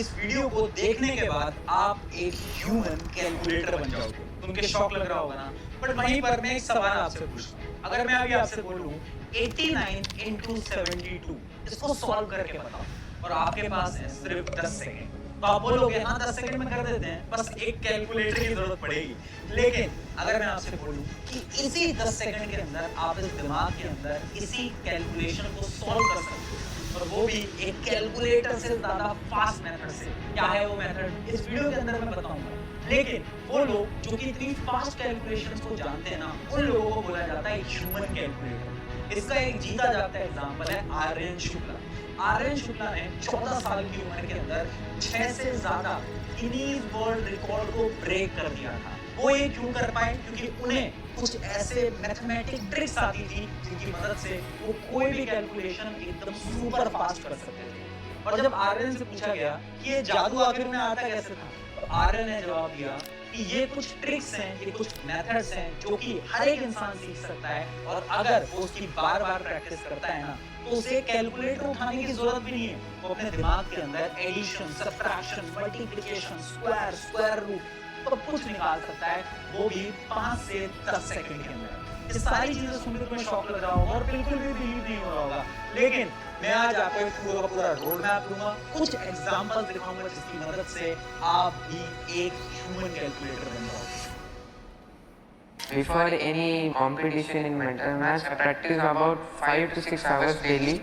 इस वीडियो को देखने के बाद आप एक ह्यूमन कैलकुलेटर बन जाओगे। तो उनके शौक लग रहा होगा ना। बट वहीं पर मैं एक सवाल आपसे पूछता हूँ, अगर मैं अभी आपसे बोलूँ 89 इंटू 72 इसको सॉल्व करके बताओ और आपके पास है सिर्फ 10 सेकेंड, तो आप बोलोगे हाँ 10 सेकंड में कर देते हैं, बस एक कैलकुलेटर की जरूरत पड़ेगी। लेकिन अगर मैं आपसे बोलूं कि इसी 10 सेकंड के अंदर आप इस दिमाग के अंदर इसी कैलकुलेशन को सॉल्व कर सकते हो और वो भी एक कैलकुलेटर से ज्यादा फास्ट मेथड से, क्या है वो मेथड इस वीडियो के अंदर मैं बताऊंगा। लेकिन वो लोग जो कि इतनी फास्ट कैलकुलेशंस को जानते हैं ना, उन लोगों को बोला जाता है ह्यूमन कैलकुलेटर। इसका एक जीता जाता एग्जांपल है आर्यन शुक्ला। आर्यन शुक्ला ने 14 साल की उम्र के अंदर 6 से ज्यादा गिनीज वर्ल्ड रिकॉर्ड को ब्रेक कर दिया था। वो ये क्यों कर पाए? क्योंकि उन्हें कुछ ऐसे मैथमेटिक ट्रिक्स आती थी जिनकी मदद से वो कोई भी कैलकुलेशन एकदम सुपर फास्ट कर सकते थे। और जब आर्यन से पूछा गया कि ये जादू आखिर में आता कैसे था, तो आर्यन ने जवाब दिया कि ये कुछ ट्रिक्स हैं, ये कुछ मेथड्स हैं जो कि हर एक इंसान सीख सकता है और अगर वो उसकी बार-बार प्रैक्टिस करता है ना, तो उसे कैलकुलेटर उठाने की जरूरत भी नहीं है। वो अपने दिमाग के अंदर addition, subtraction, multiplication, square, square root सब कुछ निकाल सकता है, वो भी 5 से 10 सेकंड के अंदर। ये सारी चीजें सुनकर तुम्हें शॉक लग रहा होगा और बिल्कुल भी बिलीव नहीं हो रहा होगा, लेकिन मैं आज आपको एक पूरा का पूरा रोड मैप दूंगा, कुछ एग्जांपल्स दिखाऊंगा जिसकी मदद से आप भी एक ह्यूमन कैलकुलेटर बन जाओगे। Before any competition in mental maths, I practice about 5 to 6 hours daily.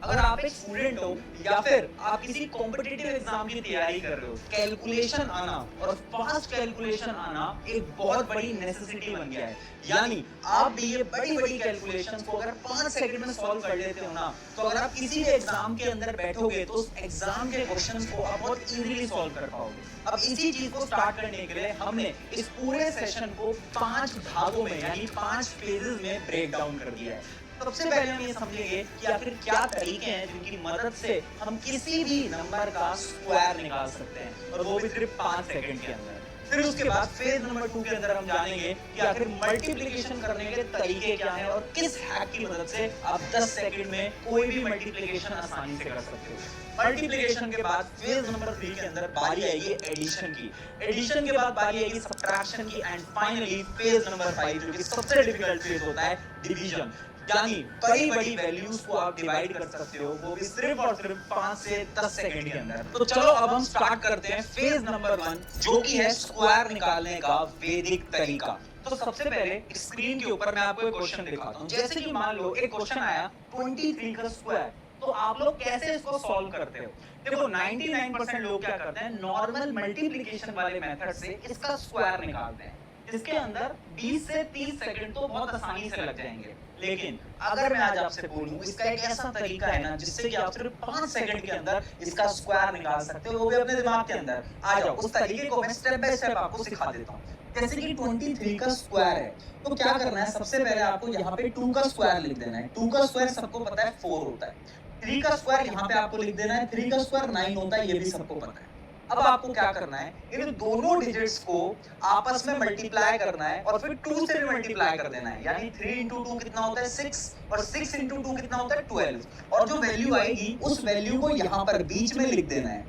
अगर आप एक स्टूडेंट हो या फिर आप किसी कॉम्पिटिटिव एग्जाम की तैयारी कर रहे हो, कैलकुलेशन आना और फास्ट कैलकुलेशन आना एक बहुत बड़ी नेसेसिटी बन गया है। यानी आप भी ये बड़ी बड़ी कैलकुलेशंस को अगर 5 सेकंड में सॉल्व कर लेते हो ना, तो अगर आप किसी भी एग्जाम के अंदर बैठोगे तो उस एग्जाम के क्वेश्चंस को आप बहुत इजीली सॉल्व कर पाओगे। अब इसी चीज को स्टार्ट करने के लिए हमने इस पूरे सेशन को 5 भागों में यानी 5 फेजेस में ब्रेक डाउन कर दिया है। सबसे पहले हम ये समझेंगे कि आखिर क्या तरीके हैं जिनकी मदद से हम किसी भी नंबर का स्क्वायर निकाल सकते हैं और वो भी सिर्फ 5 सेकंड के अंदर। फिर उसके बाद फेज नंबर 2 के अंदर हम जानेंगे कि आखिर मल्टीप्लिकेशन करने के तरीके क्या हैं और किस हैक की मदद से आप 10 सेकंड में कोई भी मल्टीप्लिकेशन आसानी से कर सकते हो। मल्टीप्लिकेशन के बाद फेज नंबर 3 के अंदर बारी आएगी एडिशन की। एडिशन के बाद बारी आएगी सब्ट्रैक्शन की एंड फाइनली फेज नंबर 5 जो कि सबसे डिफिकल्ट फेज होता है, डिवीजन। यानी बड़ी बड़ी वैल्यूज को आप डिवाइड कर सकते हो, वो भी सिर्फ और सिर्फ 5 से 10 सेकंड के अंदर। तो चलो अब हम स्टार्ट करते हैं फेज नंबर 1 जो कि है स्क्वायर निकालने का वैदिक तरीका। तो सबसे पहले स्क्रीन के ऊपर मैं आपको एक क्वेश्चन दिखाता हूँ। जैसे कि मान लो एक क्वेश्चन आया 23 का स्क्वायर, तो आप लोग कैसे इसको सॉल्व करते हो? देखो 99% लोग क्या करते हैं, नॉर्मल मल्टीप्लिकेशन वाले मेथड से इसका स्क्वायर निकालते हैं, जिसके अंदर 20 से 30 सेकंड तो बहुत आसानी से लग जाएंगे। लेकिन अगर मैं आज आपसे बोलूं इसका एक ऐसा तरीका है ना जिससे कि आप सिर्फ 5 सेकंड के अंदर इसका स्क्वायर निकाल सकते हो, वो भी अपने दिमाग के अंदर। आ जाओ, उस तरीके को मैं स्टेप बाय स्टेप आपको सिखा देता हूँ। जैसे कि 23 का स्क्वायर है, तो क्या करना है, सबसे पहले आपको यहाँ पे 2 का स्क्वायर लिख देना है। 2 का स्क्वायर सबको पता है 4 होता है। 3 का स्क्वायर यहाँ पे आपको लिख देना है, 3 का स्क्वायर 9 होता है, ये भी सबको पता है। अब आपको क्या करना है, इन दोनों डिजिट्स को आपस में मल्टीप्लाई करना है और फिर 2 से भी मल्टीप्लाई कर देना है। यानी 3 इंटू 2 कितना होता है 6 और 6 इंटू 2 कितना होता है 12। और जो वैल्यू आएगी उस वैल्यू को यहाँ पर बीच में लिख देना है,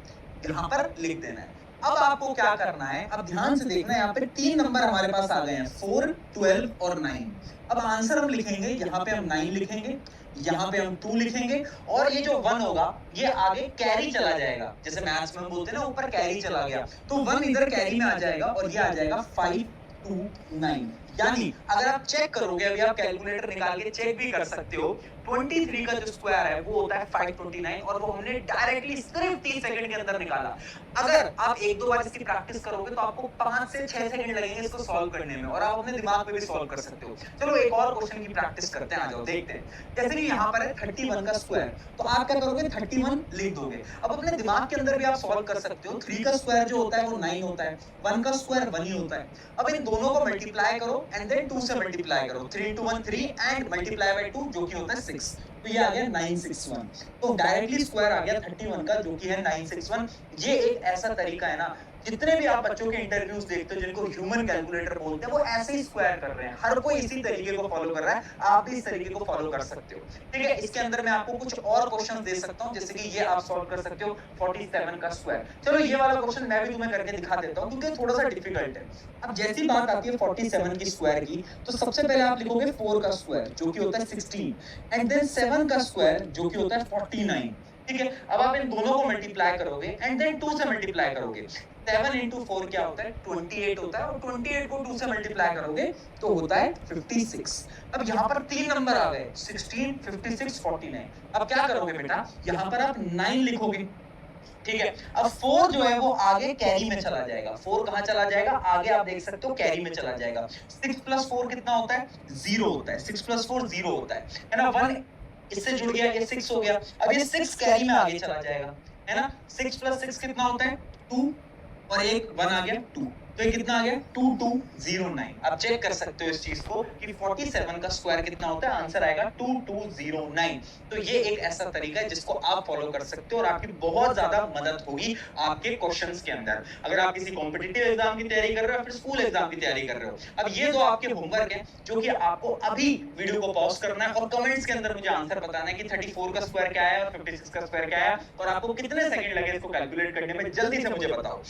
यहाँ पर लिख देना है। अब आपको क्या करना है, अब ध्यान से देखना है, यहाँ पे 3 नंबर हमारे पास आ गए हैं, 4, 12 और 9। अब आंसर हम लिखेंगे, यहाँ पे हम 9 लिखेंगे, यहाँ पे हम 2 लिखेंगे और ये जो 1 होगा ये आगे कैरी चला जाएगा। जैसे मैथ्स में हम बोलते हैं ना, ऊपर कैरी चला गया, तो 1 इधर कैरी में आ जाएगा और ये आ जाएगा 5, 2, 9। यानी अगर आप चेक करोगे, अभी आप कैलकुलेटर निकाल के चेक भी कर सकते हो, 23 का जो स्क्वायर है वो होता है 529 और वो हमने डायरेक्टली सिर्फ 30 सेकंड के अंदर निकाला। अगर आप एक दो बार इसकी प्रैक्टिस करोगे तो आपको 5 से 6 सेकंड लगेंगे इसको सॉल्व करने में और आप अपने दिमाग पे भी सॉल्व कर सकते हो। चलो एक और क्वेश्चन की प्रैक्टिस करते हैं, आ जाओ देखते हैं। जैसे कि यहाँ पर है 31 का स्क्वायर, तो आप क्या करोगे, 31 लिख दोगे। अब अपने दिमाग के अंदर भी आप सॉल्व कर सकते हो। 3 का स्क्वायर जो होता है वो 9 होता है, 1 का स्क्वायर 1 ही होता है। अब इन दोनों को मल्टीप्लाई करो एंड देन 2 से मल्टीप्लाई करो, 3 into 1 3 एंड मल्टीप्लाई बाय 2 जो कि होता है 6, तो ये आ गया 961। तो डायरेक्टली स्क्वायर आ गया 31 का जो कि है 961। ये एक ऐसा तरीका है ना जितने भी आप बच्चों के इंटरव्यूज देखते हो जिनको ह्यूमन कैलकुलेटर बोलते हैं, वो ऐसे ही स्क्वायर कर रहे हैं, हर कोई इसी तरीके को फॉलो कर रहा है, आप भी इस तरीके को फॉलो कर सकते हो। ठीक है, इसके अंदर मैं आपको कुछ और क्वेश्चन दे सकता हूँ, जैसे कि ये आप सॉल्व कर सकते हो 47 का स्क्वायर। चलो ये वाला क्वेश्चन मैं भी तुम्हें करके दिखा देता हूँ, क्योंकि थोड़ा सा डिफिकल्ट है। अब जैसी बात आती है 47 की स्क्वायर की, तो सबसे पहले आप लिखोगे 4 का स्क्वायर जो कि होता है 16, एंड देन 7 का स्क्वायर जो कि होता है 49। ठीक है, अब आप इन दोनों को मल्टीप्लाई करोगे एंड देन 2 से मल्टीप्लाई करोगे। 7 into 4 क्या होता है? 28 होता है, और 28 को 2 से मल्टीप्लाई करोगे तो होता है 56। अब यहाँ पर 3 नंबर आ गए, 16, 56, 49। अब क्या करोगे बेटा, यहाँ पर आप 9 लिखोगे। ठीक है, अब 4 जो है वो आगे कैरी में चला जाएगा। 4 कहां चला जाएगा? आगे आप देख सकते हो कैरी में चला जाएगा। 6 प्लस 4 कितना होता है? 0 होता है। 6 प्लस 4 0 होता है ना। 1 इससे जुड़ गया, ये 6 हो गया। अब ये 6 कैरी में आगे चला जाएगा, है ना। 6 प्लस 6 कितना होता है? 2, और एक 1 आ गया 2, तो ये कितना आ गया? 2209। आप चेक कर सकते हो इस चीज को कि 47 का स्क्वायर कितना होता है, आंसर आएगा 2209। तो ये एक ऐसा तरीका है जिसको आप फॉलो कर सकते हो, और आपकी बहुत ज्यादा मदद होगी आपके क्वेश्चंस के अंदर, अगर आप किसी कॉम्पिटिटिव एग्जाम की तैयारी कर रहे हो या फिर स्कूल एग्जाम की तैयारी कर रहे हो। अब ये दो आपके होमवर्क है जो कि आपको अभी वीडियो को पॉज करना है और कमेंट्स के अंदर मुझे आंसर बताना है कि 34 का स्क्वायर क्या है और 56 का स्क्वायर क्या है, और आपको कितने सेकंड लगे इसको कैलकुलेट करने में, जल्दी से मुझे बताओ।